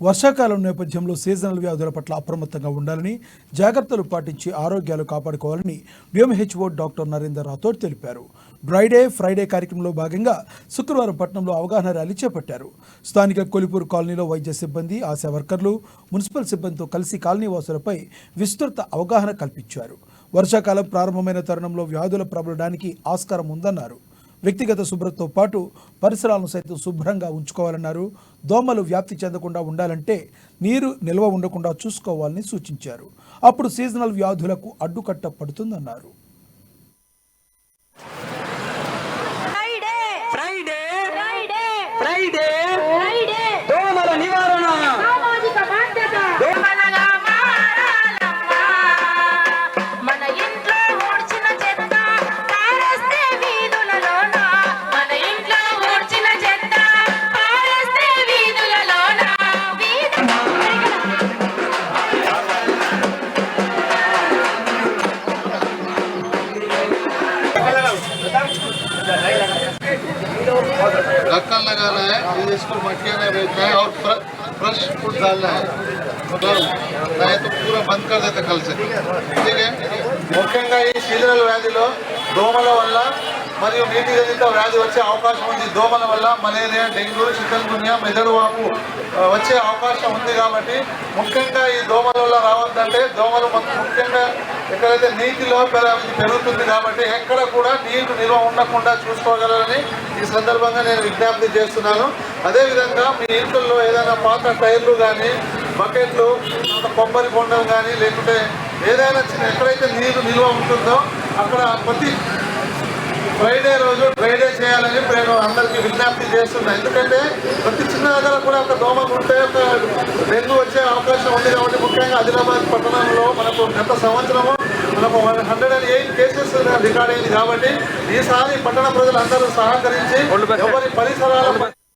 వర్షాకాలం నేపథ్యంలో సీజనల్ వ్యాధుల పట్ల అప్రమత్తంగా ఉండాలని, జాగ్రత్తలు పాటించి ఆరోగ్యాలు కాపాడుకోవాలని WHO డాక్టర్ నరేందర్ రాథోడ్ తెలిపారు. డ్రై డే ఫ్రైడే కార్యక్రమంలో భాగంగా శుక్రవారం పట్టణంలో అవగాహన ర్యాలీ చేపట్టారు. స్థానిక కొలిపూర్ కాలనీలో వైద్య సిబ్బంది, ఆశా వర్కర్లు, మున్సిపల్ సిబ్బందితో కలిసి కాలనీ వాసులపై విస్తృత అవగాహన కల్పించారు. వర్షాకాలం ప్రారంభమైన తరుణంలో వ్యాధుల ప్రబలడానికి ఆస్కారం ఉందన్నారు. వ్యక్తిగత శుభ్రతతో పాటు పరిసరాలను సైతం శుభ్రంగా ఉంచుకోవాలన్నారు. దోమలు వ్యాప్తి చెందకుండా ఉండాలంటే నీరు నిల్వ ఉండకుండా చూసుకోవాలని సూచించారు. అప్పుడు సీజనల్ వ్యాధులకు అడ్డుకట్ట పడుతుందన్నారు. ढक्कन लगाना है, इसको मटिया में रहता है और फ्रेश फूड डालना है, नहीं तो पूरा बंद कर देते कल से. ठीक है. ముఖ్యంగా ఈ సీజనల్ వ్యాధిలో దోమల వల్ల మరియు నీటి జనిత వ్యాధి వచ్చే అవకాశం ఉంది. దోమల వల్ల మలేరియా, డెంగ్యూ, చికెన్ గున్యా, మెదడు వాపు వచ్చే అవకాశం ఉంది. కాబట్టి ముఖ్యంగా ఈ దోమల వల్ల రావద్దంటే దోమలు ముఖ్యంగా ఎక్కడైతే నీటిలో పెరుగుతుంది కాబట్టి ఎక్కడ కూడా నీరు నిల్వ ఉండకుండా చూసుకోగలరని ఈ సందర్భంగా నేను విజ్ఞప్తి చేస్తున్నాను. అదేవిధంగా మీ ఇంట్లో ఏదైనా పాత టైర్లు కానీ, బకెట్లు, కొబ్బరి బొండం కానీ, లేకుంటే ఏదైనా చిన్న ఎక్కడైతే నీరు నిల్వ ఉంటుందో అక్కడ ప్రతి ఫ్రైడే రోజు డ్రై డే చేయాలని నేను అందరికీ విజ్ఞప్తి చేస్తున్నాను. ఎందుకంటే ప్రతి చిన్న దగ్గర కూడా ఒక దోమలు ఉంటే ఒక డెంగ్యూ వచ్చే అవకాశం ఉంది. కాబట్టి ముఖ్యంగా ఆదిలాబాద్ పట్టణంలో మనకు గత సంవత్సరము మనకు 108 కేసెస్ రికార్డ్ అయింది. కాబట్టి ఈసారి పట్టణ ప్రజలందరూ సహకరించి ఎవరి పరిసరాల